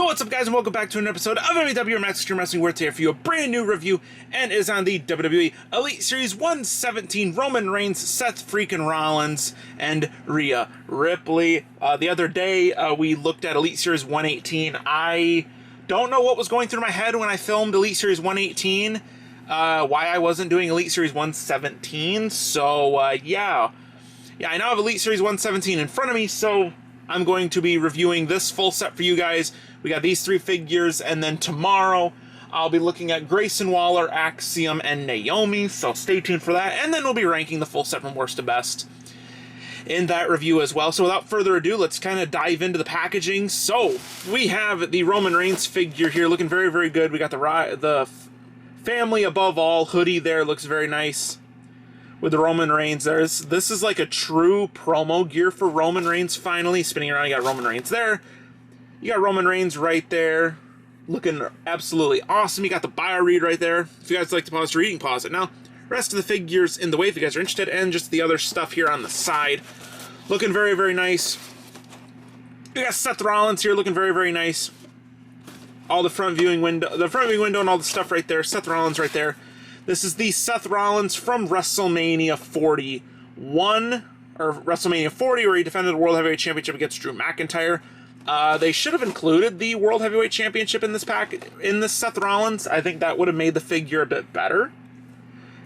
What's up, guys, and welcome back to an episode of WWE Extreme Wrestling. We're here for you a brand new review, and is on the WWE Elite Series 117 Roman Reigns, Seth freaking Rollins, and Rhea Ripley. The other day, we looked at Elite Series 118. I don't know what was going through my head when I filmed Elite Series 118, why I wasn't doing Elite Series 117. So, yeah, I now have Elite Series 117 in front of me, so I'm going to be reviewing this full set for you guys. We got these three figures, and then tomorrow I'll be looking at Grayson Waller, Axiom, and Naomi, so stay tuned for that. And then we'll be ranking the full set from worst to best in that review as well. So without further ado, let's kind of dive into the packaging. So we have the Roman Reigns figure here, looking very, very good. We got the family above all hoodie there, looks very nice. With the Roman Reigns, this is like a true promo gear for Roman Reigns finally. Spinning around, you got Roman Reigns there. You got Roman Reigns right there, looking absolutely awesome. You got the bio read right there. If you guys like to pause to reading, pause it now. Rest of the figures in the way if you guys are interested, and just the other stuff here on the side. Looking very, very nice. You got Seth Rollins here, looking very, very nice. All the front viewing window, and all the stuff right there. Seth Rollins right there. This is the Seth Rollins from WrestleMania 41, or WrestleMania 40, where he defended the World Heavyweight Championship against Drew McIntyre. They should have included the World Heavyweight Championship in this Seth Rollins. I think that would have made the figure a bit better,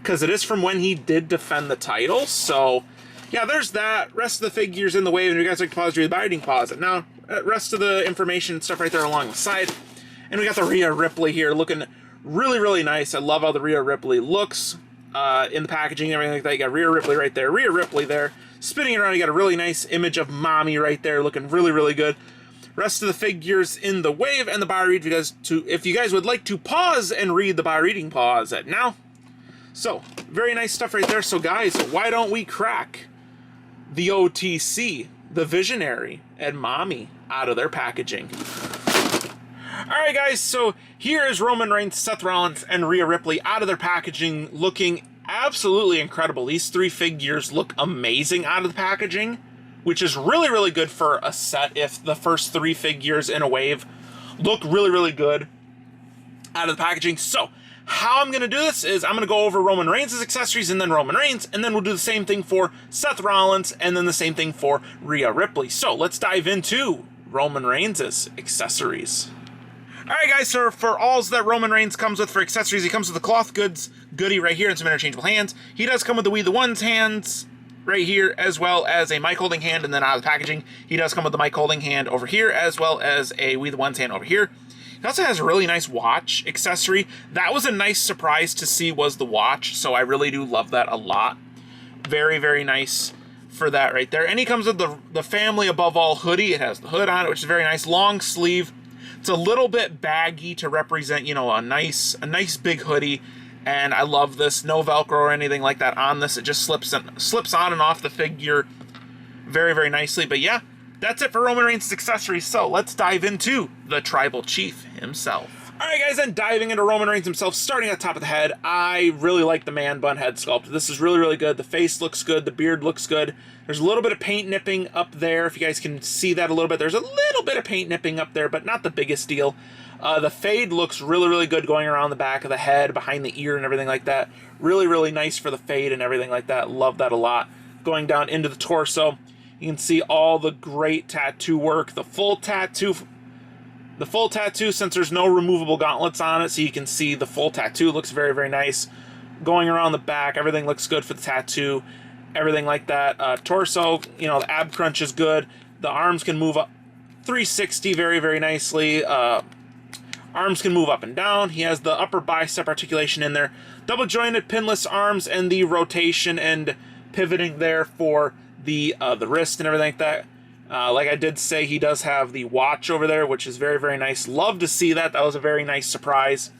because it is from when he did defend the title. So, yeah, there's that. Rest of the figures in the way, and you guys like to pause, read the binding, pause it. Now, rest of the information and stuff right there along the side. And we got the Rhea Ripley here, looking really, really nice. I love how the Rhea Ripley looks in the packaging and everything like that. You got Rhea Ripley right there, Rhea Ripley there. Spinning around, you got a really nice image of Mommy right there, looking really, really good. Rest of the figures in the wave and the bio read, if you guys would like to pause and read the bio reading, pause it now. So, very nice stuff right there. So, guys, why don't we crack the OTC, the Visionary, and Mommy out of their packaging? Alright, guys, so here is Roman Reigns, Seth Rollins, and Rhea Ripley out of their packaging, looking absolutely incredible. These three figures look amazing out of the packaging, which is really, really good for a set if the first three figures in a wave look really, really good out of the packaging. So, how I'm going to do this is I'm going to go over Roman Reigns' accessories and then Roman Reigns, and then we'll do the same thing for Seth Rollins, and then the same thing for Rhea Ripley. So, let's dive into Roman Reigns' accessories. Alright, guys, so for all that Roman Reigns comes with for accessories, he comes with the cloth goods goodie right here and some interchangeable hands. He does come with the We The Ones hands right here, as well as a mic holding hand, and then out of the packaging, he does come with the mic holding hand over here, as well as a We The Ones hand over here. He also has a really nice watch accessory. That was a nice surprise to see, was the watch, so I really do love that a lot. Very, very nice for that right there. And he comes with the family above all hoodie. It has the hood on it, which is very nice. Long sleeve. It's a little bit baggy to represent, you know, a nice big hoodie, and I love this. No Velcro or anything like that on this. It just slips on and off the figure very, very nicely. But yeah, that's it for Roman Reigns' accessories. So let's dive into the Tribal Chief himself. Alright, guys, and diving into Roman Reigns himself, starting at the top of the head, I really like the man bun head sculpt. This is really, really good. The face looks good. The beard looks good. There's a little bit of paint nipping up there, if you guys can see that a little bit. There's a little bit of paint nipping up there, but not the biggest deal. The fade looks really, really good going around the back of the head, behind the ear and everything like that. Really, really nice for the fade and everything like that. Love that a lot. Going down into the torso, you can see all the great tattoo work. The full tattoo, since there's no removable gauntlets on it, so you can see the full tattoo, looks very, very nice. Going around the back, everything looks good for the tattoo, everything like that. Torso, you know, the ab crunch is good. The arms can move up 360 very, very nicely. Arms can move up and down. He has the upper bicep articulation in there. Double jointed pinless arms, and the rotation and pivoting there for the wrist and everything like that. Like I did say, he does have the watch over there, which is very, very nice. Love to see that. That was a very nice surprise.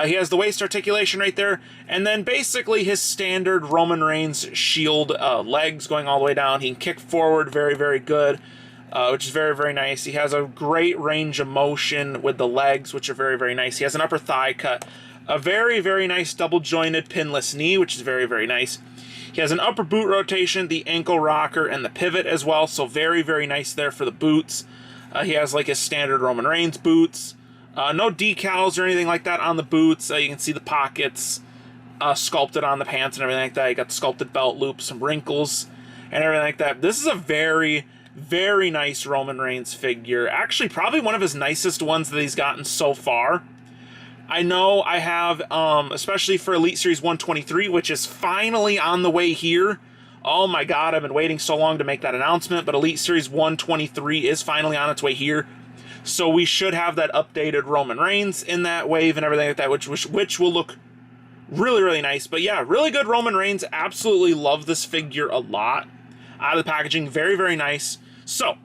He has the waist articulation right there, and then basically his standard Roman Reigns shield legs going all the way down. He can kick forward very, very good, which is very, very nice. He has a great range of motion with the legs, which are very, very nice. He has an upper thigh cut, a very, very nice double-jointed pinless knee, which is very, very nice. He has an upper boot rotation, the ankle rocker, and the pivot as well, so very, very nice there for the boots. He has like his standard Roman Reigns boots. No decals or anything like that on the boots. You can see the pockets sculpted on the pants and everything like that. You got the sculpted belt loop, some wrinkles, and everything like that. This is a very, very nice Roman Reigns figure. Actually, probably one of his nicest ones that he's gotten so far. I know I have, especially for Elite Series 123, which is finally on the way here. Oh my god, I've been waiting so long to make that announcement, but Elite Series 123 is finally on its way here. So we should have that updated Roman Reigns in that wave and everything like that, which will look really, really nice. But yeah, really good Roman Reigns. Absolutely love this figure a lot. Out of the packaging, very, very nice. So,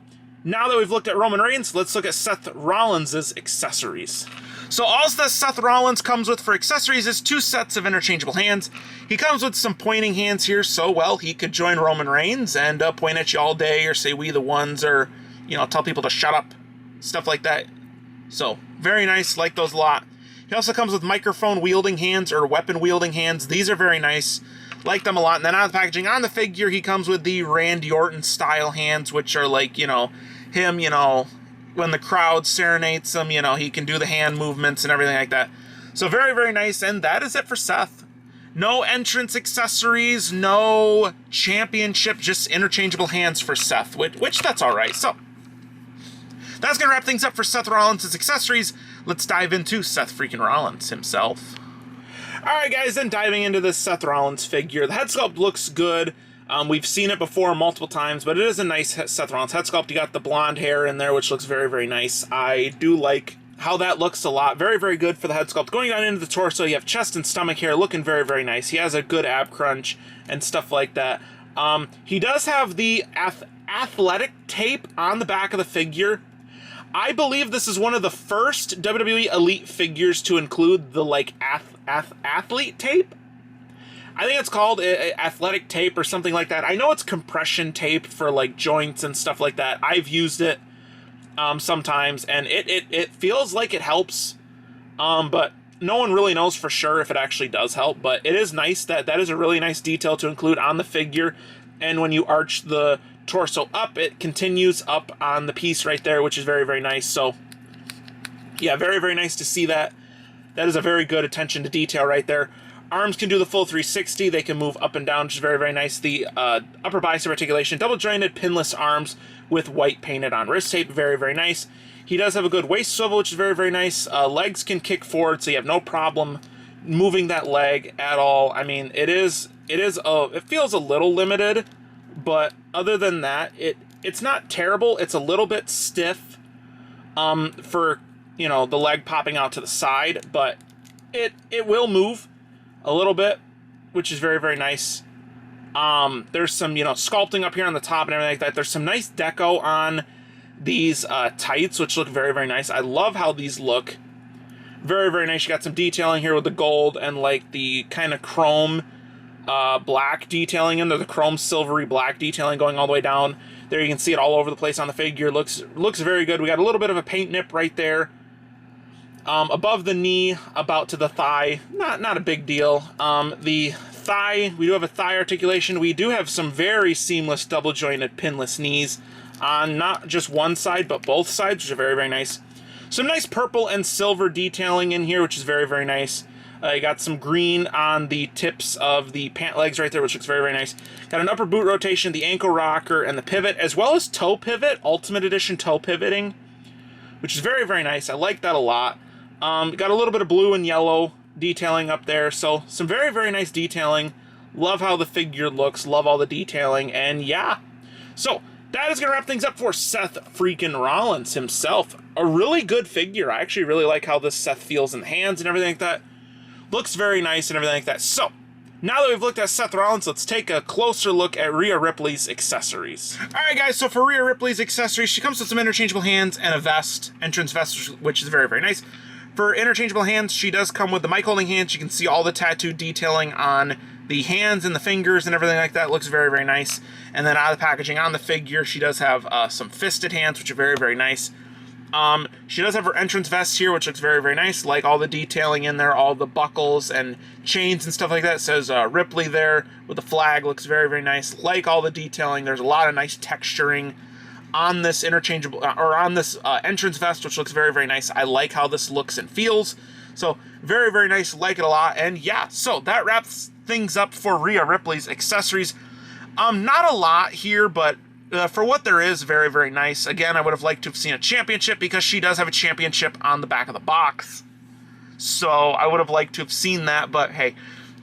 now that we've looked at Roman Reigns, let's look at Seth Rollins' accessories. So all that Seth Rollins comes with for accessories is 2 sets of interchangeable hands. He comes with some pointing hands here, so, well, he could join Roman Reigns and point at you all day, or say "we the ones," or, you know, tell people to shut up, stuff like that. So, very nice, like those a lot. He also comes with microphone-wielding hands, or weapon-wielding hands. These are very nice, like them a lot. And then out of the packaging, on the figure, he comes with the Randy Orton-style hands, which are like, you know, him, you know, when the crowd serenades him, you know, he can do the hand movements and everything like that. So very, very nice, and that is it for Seth. No entrance accessories, no championship, just interchangeable hands for Seth, which that's all right. So that's going to wrap things up for Seth Rollins' accessories. Let's dive into Seth freaking Rollins himself. All right, guys, then diving into this Seth Rollins figure. The head sculpt looks good. We've seen it before multiple times, but it is a nice Seth Rollins head sculpt. You got the blonde hair in there, which looks very, very nice. I do like how that looks a lot. Very, very good for the head sculpt. Going down into the torso, you have chest and stomach hair looking very, very nice. He has a good ab crunch and stuff like that. He does have the athletic tape on the back of the figure. I believe this is one of the first WWE Elite figures to include the, like, athlete tape. I think it's called athletic tape or something like that. I know it's compression tape for, like, joints and stuff like that. I've used it sometimes, and it feels like it helps, but no one really knows for sure if it actually does help. But it is nice that is a really nice detail to include on the figure, and when you arch the torso up, it continues up on the piece right there, which is very, very nice. So, yeah, very, very nice to see that. That is a very good attention to detail right there. Arms can do the full 360. They can move up and down, which is very, very nice. The upper bicep articulation, double-jointed pinless arms with white painted on wrist tape. Very, very nice. He does have a good waist swivel, which is very, very nice. Legs can kick forward, so you have no problem moving that leg at all. I mean, it feels a little limited, but other than that, it's not terrible. It's a little bit stiff for, you know, the leg popping out to the side, but it will move a little bit, which is very, very nice. There's some, you know, sculpting up here on the top and everything like that. There's some nice deco on these tights, which look very, very nice. I love how these look. Very, very nice. You got some detailing here with the gold and, like, the kind of chrome black detailing in there, the chrome silvery black detailing going all the way down. There you can see it all over the place on the figure. Looks very good. We got a little bit of a paint nip right there. Above the knee, about to the thigh, not a big deal. The thigh, we do have a thigh articulation. We do have some very seamless double-jointed pinless knees on not just one side, but both sides, which are very, very nice. Some nice purple and silver detailing in here, which is very, very nice. You got some green on the tips of the pant legs right there, which looks very, very nice. Got an upper boot rotation, the ankle rocker, and the pivot, as well as toe pivot, Ultimate Edition toe pivoting, which is very, very nice. I like that a lot. Got a little bit of blue and yellow detailing up there, so some very, very nice detailing. Love how the figure looks, love all the detailing, and yeah. So, that is going to wrap things up for Seth freaking Rollins himself. A really good figure. I actually really like how this Seth feels in the hands and everything like that. Looks very nice and everything like that. So, now that we've looked at Seth Rollins, let's take a closer look at Rhea Ripley's accessories. Alright guys, so for Rhea Ripley's accessories, she comes with some interchangeable hands and a vest, entrance vest, which is very, very nice. For interchangeable hands, she does come with the mic holding hands. You can see all the tattoo detailing on the hands and the fingers and everything like that. Looks very, very nice. And then out of the packaging on the figure, she does have some fisted hands, which are very, very nice. She does have her entrance vest here, which looks very, very nice. Like all the detailing in there, all the buckles and chains and stuff like that. It says Ripley there with the flag. Looks very, very nice. Like all the detailing, there's a lot of nice texturing on this interchangeable, or on this entrance vest, which looks very, very nice. I like how this looks and feels. So very, very nice. Like it a lot. And yeah, so that wraps things up for Rhea Ripley's accessories. Not a lot here, but for what there is, very, very nice. Again, I would have liked to have seen a championship because she does have a championship on the back of the box. So I would have liked to have seen that, but hey,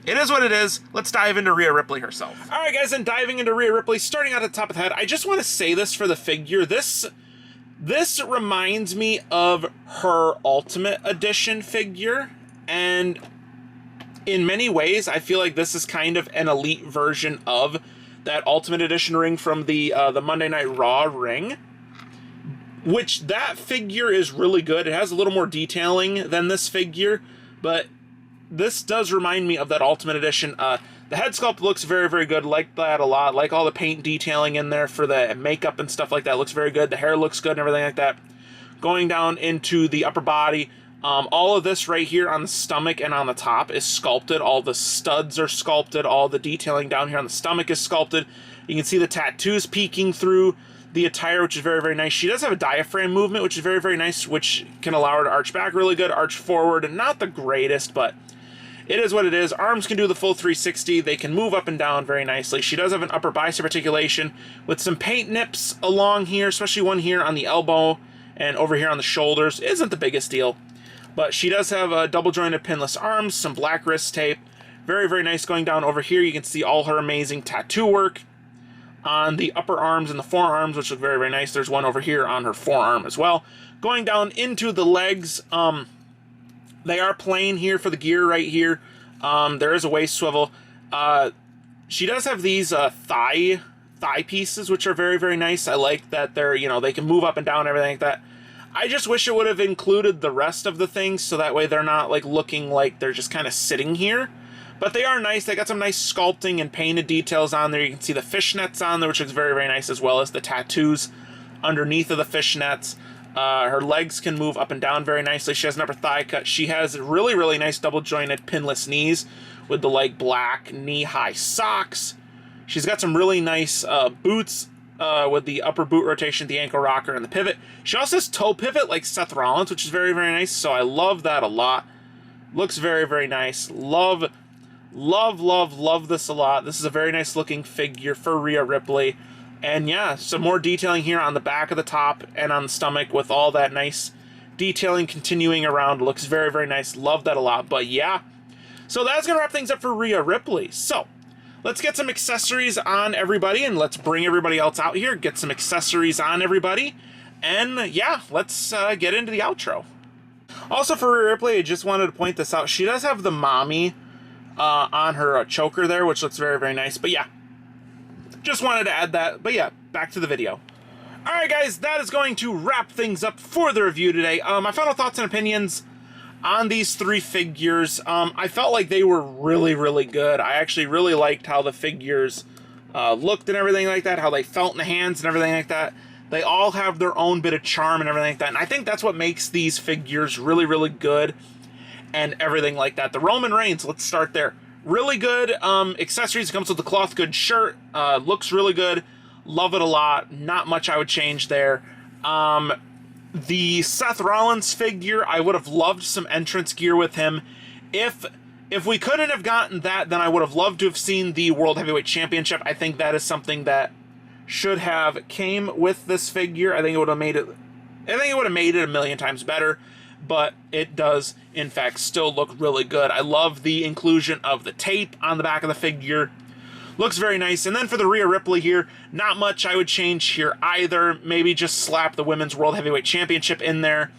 it is what it is. Let's dive into Rhea Ripley herself. All right, guys, and diving into Rhea Ripley, starting out at the top of the head, I just want to say this for the figure. This reminds me of her Ultimate Edition figure, and in many ways, I feel like this is kind of an elite version of that Ultimate Edition ring from the Monday Night Raw ring, which that figure is really good. It has a little more detailing than this figure, but this does remind me of that Ultimate Edition. The head sculpt looks very, very good. Like that a lot. Like all the paint detailing in there for the makeup and stuff like that. Looks very good. The hair looks good and everything like that. Going down into the upper body, all of this right here on the stomach and on the top is sculpted. All the studs are sculpted. All the detailing down here on the stomach is sculpted. You can see the tattoos peeking through the attire, which is very, very nice. She does have a diaphragm movement, which is very, very nice, which can allow her to arch back really good, arch forward. Not the greatest, but it is what it is. Arms can do the full 360. They can move up and down very nicely. She does have an upper bicep articulation with some paint nips along here, especially one here on the elbow and over here on the shoulders. Isn't the biggest deal. But she does have a double jointed pinless arms, some black wrist tape. Very, very nice. Going down over here, you can see all her amazing tattoo work on the upper arms and the forearms, which look very, very nice. There's one over here on her forearm as well. Going down into the legs, they are plain here for the gear right here. There is a waist swivel. She does have these thigh pieces, which are very, very nice. I like that they're, they can move up and down and everything like that. I just wish it would have included the rest of the things, so that way they're not like looking like they're just kind of sitting here. But they are nice. They got some nice sculpting and painted details on there. You can see the fishnets on there, which looks very, very nice, as well as the tattoos underneath of the fishnets. Her legs can move up and down very nicely. She has an upper thigh cut. She has really, really nice double jointed pinless knees with the like black knee-high socks. She's got some really nice boots with the upper boot rotation, the ankle rocker, and the pivot. She also has toe pivot like Seth Rollins, which is very, very nice. So I love that a lot. Looks very, very nice. Love this a lot. This is a very nice looking figure for Rhea Ripley. And yeah, some more detailing here on the back of the top and on the stomach with all that nice detailing continuing around. Looks very, very nice. Love that a lot. But yeah, so that's going to wrap things up for Rhea Ripley. So let's get some accessories on everybody, and let's bring everybody else out here, get some accessories on everybody. And yeah, let's get into the outro. Also for Rhea Ripley, I just wanted to point this out. She does have the mommy on her choker there, which looks very, very nice. But yeah, just wanted to add that. But yeah, back to the video. Alright guys, that is going to wrap things up for the review today. My final thoughts and opinions on these three figures. I felt like they were really, really good. I actually really liked how the figures looked and everything like that, how they felt in the hands and everything like that. They all have their own bit of charm and everything like that. And I think that's what makes these figures really, really good and everything like that. The Roman Reigns, let's start there. Really good accessories. It comes with the cloth good shirt. Looks really good. Love it a lot. Not much I would change there. The Seth Rollins figure, I would have loved some entrance gear with him. If we couldn't have gotten that, then I would have loved to have seen the World Heavyweight Championship. I think that is something that should have came with this figure. I think it would have made it a million times better. But it does, in fact, still look really good. I love the inclusion of the tape on the back of the figure. Looks very nice. And then for the Rhea Ripley here, not much I would change here either. Maybe just slap the Women's World Heavyweight Championship in there,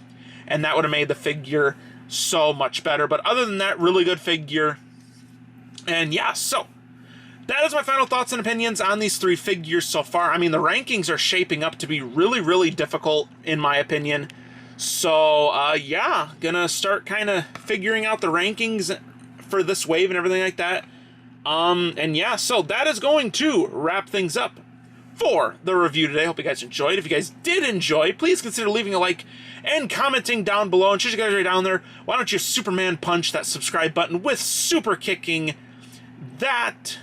and that would have made the figure so much better. But other than that, really good figure. And yeah, so that is my final thoughts and opinions on these three figures so far. I mean, the rankings are shaping up to be really, really difficult, in my opinion. So, yeah, gonna start kind of figuring out the rankings for this wave and everything like that. And yeah, so that is going to wrap things up for the review today. Hope you guys enjoyed. If you guys did enjoy, please consider leaving a like and commenting down below. And since you guys are down there, why don't you Superman punch that subscribe button with super kicking that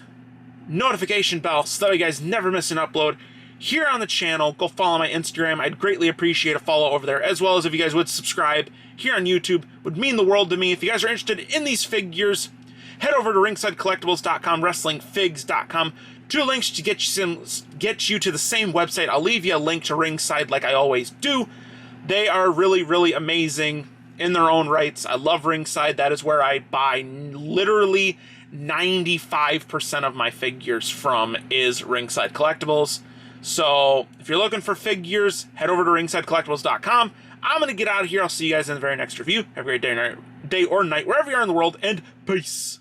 notification bell so that you guys never miss an upload here on the channel, go follow my Instagram. I'd greatly appreciate a follow over there, as well as if you guys would subscribe here on YouTube. Would mean the world to me. If you guys are interested in these figures, head over to ringsidecollectibles.com, wrestlingfigs.com. Two links to get you to the same website. I'll leave you a link to Ringside like I always do. They are really, really amazing in their own rights. I love Ringside. That is where I buy literally 95% of my figures from, is Ringside Collectibles. So if you're looking for figures, head over to ringsidecollectibles.com. I'm going to get out of here. I'll see you guys in the very next review. Have a great day or night, wherever you are in the world, and peace.